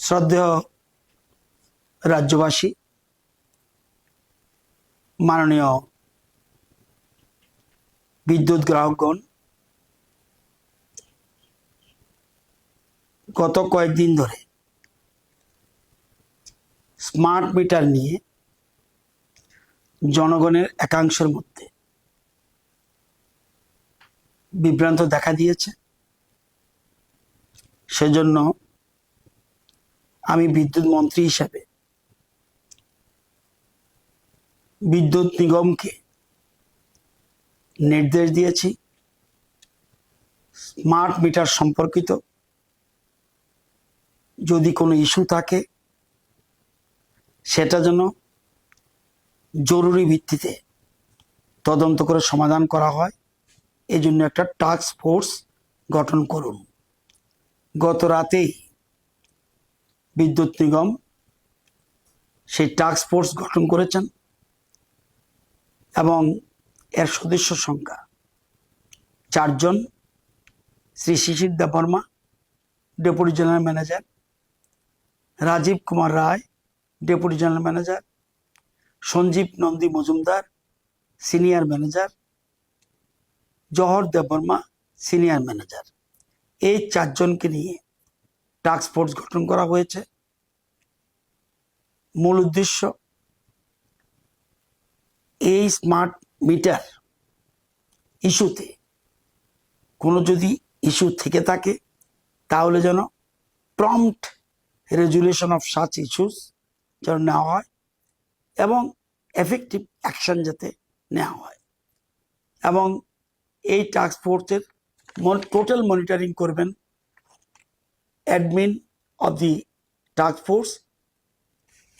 শ্রদ্ধেয় রাজ্যবাসী, মাননীয় বিদ্যুৎ গ্রাহকগণ, গত কয়েকদিন ধরে স্মার্ট মিটার নিয়ে জনগণের একাংশের মধ্যে বিভ্রান্ত দেখা দিয়েছে। সেজন্য আমি বিদ্যুৎ মন্ত্রী হিসাবে বিদ্যুৎ নিগমকে নির্দেশ দিয়েছি স্মার্ট মিটার সম্পর্কিত যদি কোনো ইস্যু থাকে সেটা যেন জরুরি ভিত্তিতে তদন্ত করে সমাধান করা হয়। এই জন্য একটা টাস্ক ফোর্স গঠন করুন। গত রাতেই বিদ্যুৎ নিগম সেই টাস্ক ফোর্স গঠন করেছেন এবং এর সদস্য সংখ্যা 4 জন। Shri Shishir Debbarma, deputy general manager; Rajib Kumar Roy, deputy general manager; Sanjib Nandi Majumdar, senior manager; Jahar Debbarma, senior manager. এই 4 জনকে নিয়ে টাস্ক ফোর্স গঠন করা হয়েছে। মূল উদ্দেশ্য, এই স্মার্ট মিটার ইস্যুতে কোনো যদি ইস্যু থেকে থাকে তাহলে যেন prompt resolution of such issues যেন নেওয়া হয় এবং এফেক্টিভ অ্যাকশন যাতে নেওয়া হয়। এবং এই টাস্ক ফোর্সের টোটাল মনিটরিং করবেন admin of the task force,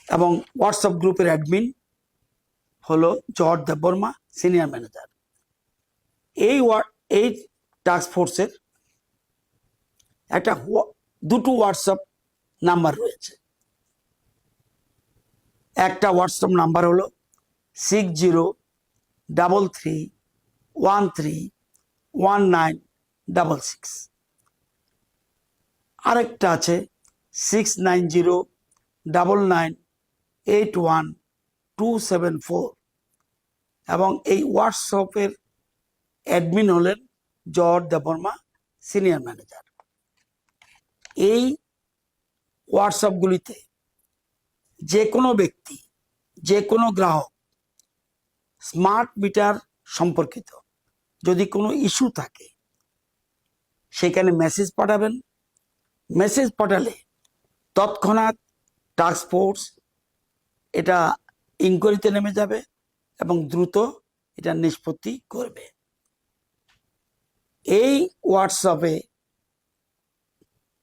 এবং হোয়াটসঅ্যাপ গ্রুপের অ্যাডমিন হলো জহর দেববর্মা, সিনিয়র ম্যানেজার। এই টাস্ক ফোর্সের দুটো হোয়াটসঅ্যাপ নাম্বার রয়েছে। একটা হোয়াটসঅ্যাপ নাম্বার হলো 6033131966, আরেকটা আছে 6909981274, এবং এই হোয়াটসঅ্যাপের অ্যাডমিন হলেন জহর দেববর্মা, সিনিয়র ম্যানেজার। এই হোয়াটসঅ্যাপগুলিতে যে কোনো ব্যক্তি, যে কোনো গ্রাহক স্মার্ট মিটার সম্পর্কিত যদি কোনো ইস্যু থাকে সেখানে মেসেজ পাঠাবেন। মেসেজ পাঠালে তৎক্ষণাৎ টাস্ক ফোর্স এটা ইনকোয়ারিতে নেমে যাবে এবং দ্রুত এটা নিষ্পত্তি করবে। এই হোয়াটসঅ্যাপে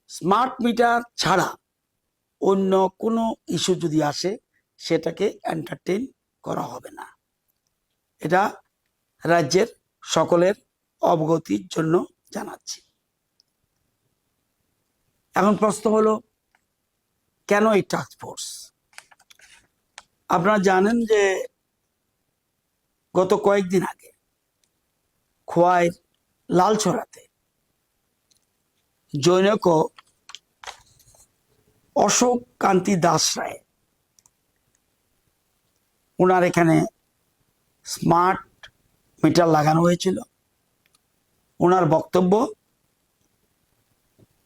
স্মার্ট মিটার ছাড়া অন্য কোনো ইস্যু যদি আসে সেটাকে এন্টারটেইন করা হবে না। এটা রাজ্যের সকলের অবগতির জন্য জানাচ্ছি। এখন প্রশ্ন হলো, কেন এই টাস্ক ফোর্স? আপনারা জানেন যে গত কয়েকদিন আগে খোয়াইয়ের লালছড়াতে জনৈক অশোক কান্তি দাস রায়, ওনার এখানে স্মার্ট মিটার লাগানো হয়েছিল। ওনার বক্তব্য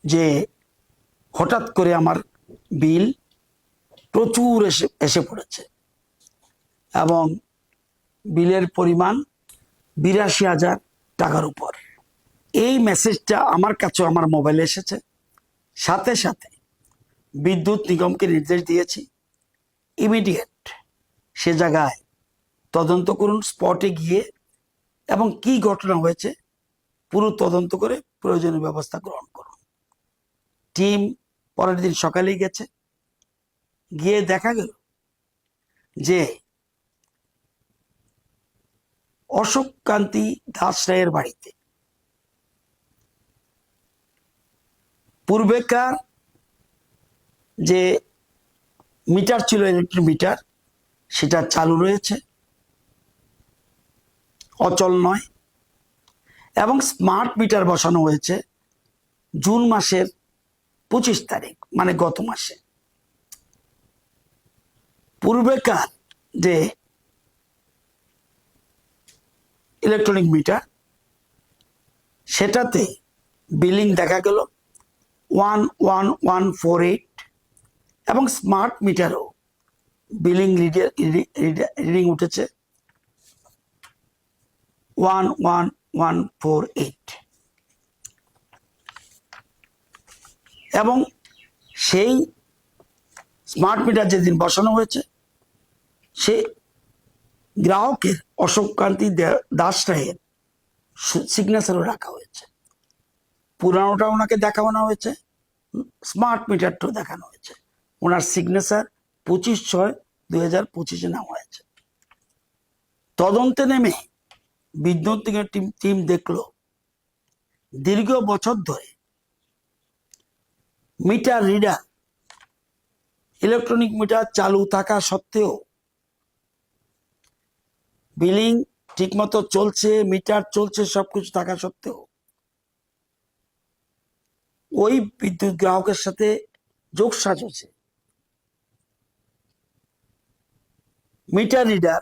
যে হঠাৎ করে আমার বিল প্রচুর এসে পড়েছে এবং বিলের পরিমাণ 82,000 টাকার উপর। এই মেসেজটা আমার কাছেও আমার মোবাইলে এসেছে। সাথে সাথে বিদ্যুৎ নিগমকে নির্দেশ দিয়েছি ইমিডিয়েট সে জায়গায় তদন্ত করুন, স্পটে গিয়ে, এবং কি ঘটনা হয়েছে পুরো তদন্ত করে প্রয়োজনীয় ব্যবস্থা গ্রহণ করুন। টিম পরের দিন সকালেই গেছে। গিয়ে দেখা গেল যে অশোক কান্তি দাস রায়ের বাড়িতে পূর্বেকার যে মিটার ছিল, ইলেকট্রিক মিটার, সেটা চালু রয়েছে, অচল নয়, এবং স্মার্ট মিটার বসানো হয়েছে জুন মাসের 25 তারিখ, মানে গত মাসে। পূর্বেকার যে ইলেকট্রনিক মিটার সেটাতে বিলিং দেখা গেল 11148 এবং স্মার্ট মিটারও বিলিং রিডিং উঠেছে 11148 এবং সেই স্মার্ট মিটার যেদিন বসানো হয়েছে সে গ্রাহকের অশোককান্তি দাস রায়ের সিগনেচারও রাখা হয়েছে। পুরানোটা ওনাকে দেখানো হয়েছে, স্মার্ট মিটারটাও দেখানো হয়েছে। ওনার সিগনেচার 25/6/2025 নেওয়া হয়েছে। তদন্তে নেমে বিদ্যুৎ নিগমের টিম দেখলো দীর্ঘ বছর ধরে মিটার রিডার ইলেকট্রনিক মিটার চালু থাকা সত্ত্বেও বিলিং ঠিকমতো চলছে, মিটার চলছে, সবকিছু থাকা সত্ত্বেও ওই বিদ্যুৎ গ্রাহকের সাথে যোগসাজ হচ্ছে। মিটার রিডার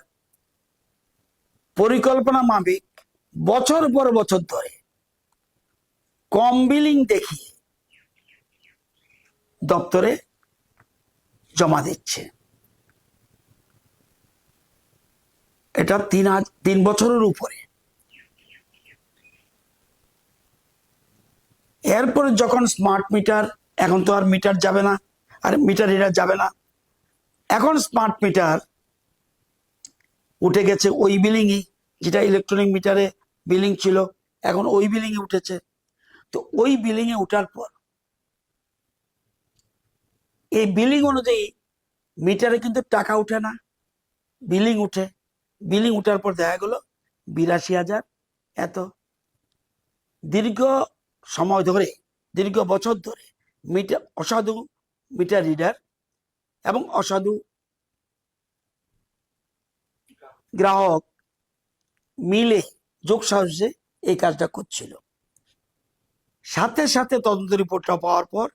পরিকল্পনা মাফিক বছর পর বছর ধরে কম বিলিং দেখিয়ে দপ্তরে জমা দিচ্ছে। এটা 3 বছরের উপরে। এরপরে যখন স্মার্ট মিটার, এখন তো আর মিটার যাবে না, আর মিটার রিডার যাবে না, এখন স্মার্ট মিটার উঠে গেছে ওই বিলিংই, যেটা ইলেকট্রনিক মিটারে বিলিং ছিল এখন ওই বিলিং এ উঠেছে। তো ওই বিলিং এ উঠার পর এই বিলিং অনুযায়ী মিটারে কিন্তু টাকা উঠে না, বিলিং উঠে। বিলিং উঠার পর দেখা গেল 82,000 এত। দীর্ঘ সময় ধরে, দীর্ঘ বছর ধরে মিটার অসাধু মিটার রিডার এবং অসাধু গ্রাহক মিলে যোগ সাহসে এই কাজটা করছিল। সাথে সাথে তদন্ত রিপোর্টটা পাওয়ার পর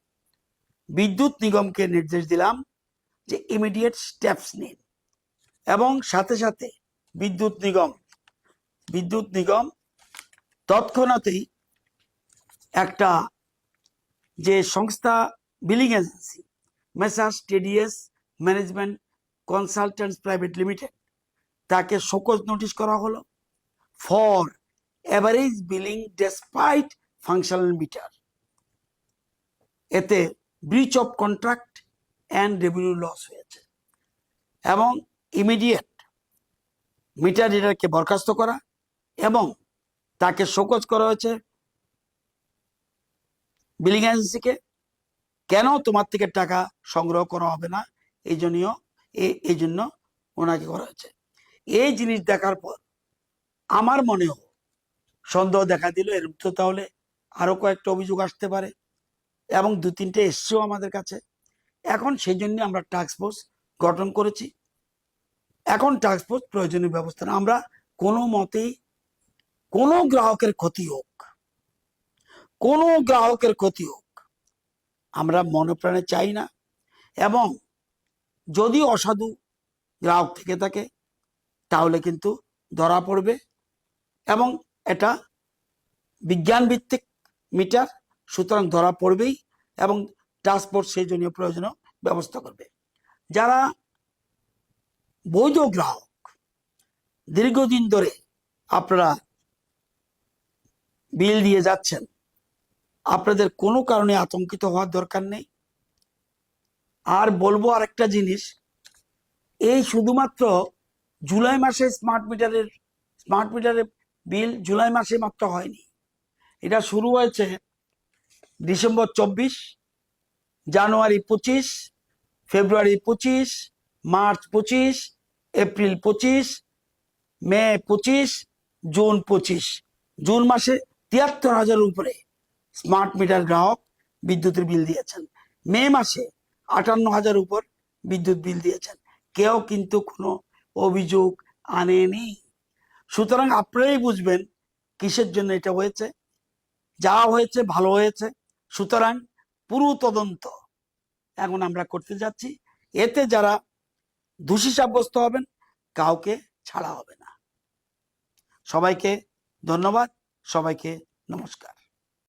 বিদ্যুৎ নিগমকে নির্দেশ দিলাম যে ইমিডিয়েট স্টেপস নিন, এবং সাথে সাথে বিদ্যুৎ নিগম তৎক্ষণাৎই একটা যে সংস্থা billing agency messrs TDS management consultants private limited, তাকে শোকজ নোটিশ করা হলো for average billing despite functional meter. এতে breach of contract and revenue loss হয়েছে এবং ইমিডিয়েট মিটার রিডারকে বরখাস্ত করা এবং তাকে শোকজ করা হয়েছে বিলিং এজেন্সিকে। কেন তোমার থেকে টাকা সংগ্রহ করা হবে না, এই জন্য ওনাকে করা হয়েছে। এই জিনিস দেখার পর আমার মনেও সন্দেহ দেখা দিল, এর তো তাহলে আরো কয়েকটা অভিযোগ আসতে পারে, এবং 2-3টে এসছেও আমাদের কাছে। এখন সেই জন্য আমরা টাস্ক ফোর্স গঠন করেছি। এখন টাস্ক ফোর্স প্রয়োজনীয় ব্যবস্থা, আমরা কোনো মতেই কোনো গ্রাহকের ক্ষতি হোক আমরা মনে প্রাণে চাই না। এবং যদি অসাধু গ্রাহক থেকে থাকে তাহলে কিন্তু ধরা পড়বে, এবং এটা বিজ্ঞান ভিত্তিক মিটার, সুতরাং ধরা পড়বেই, এবং টাস্ক ফোর্স সেই জন্য প্রয়োজনীয় ব্যবস্থা করবে। যারা বৈধ গ্রাহক, দীর্ঘদিন ধরে আপনারা বিল দিয়ে যাচ্ছেন, আপনাদের কোনো কারণে আতঙ্কিত হওয়ার দরকার নেই। আর বলবো আরেকটা জিনিস, এই শুধুমাত্র জুলাই মাসে স্মার্ট মিটারের বিল জুলাই মাসে মাত্র হয়নি, এটা শুরু হয়েছে ডিসেম্বর 24, জানুয়ারি 25, ফেব্রুয়ারি 25, মার্চ 25, এপ্রিল 25, মে 25, জুন 25। জুন মাসে 73,000-এর উপরে স্মার্ট মিটার গ্রাহক বিদ্যুতের বিল দিয়েছেন। মে মাসে 58,000 উপর বিদ্যুৎ বিল দিয়েছেন। কেউ কিন্তু কোনো অভিযোগ আনেনি। সুতরাং আপনারাই বুঝবেন কিসের জন্য এটা হয়েছে। যা হয়েছে ভালো হয়েছে। সুতরাং পুরো তদন্ত এখন আমরা করতে যাচ্ছি। এতে যারা দোষী সাব্যস্ত হবেন, কাউকে ছাড়া হবে না। সবাইকে ধন্যবাদ, সবাইকে নমস্কার।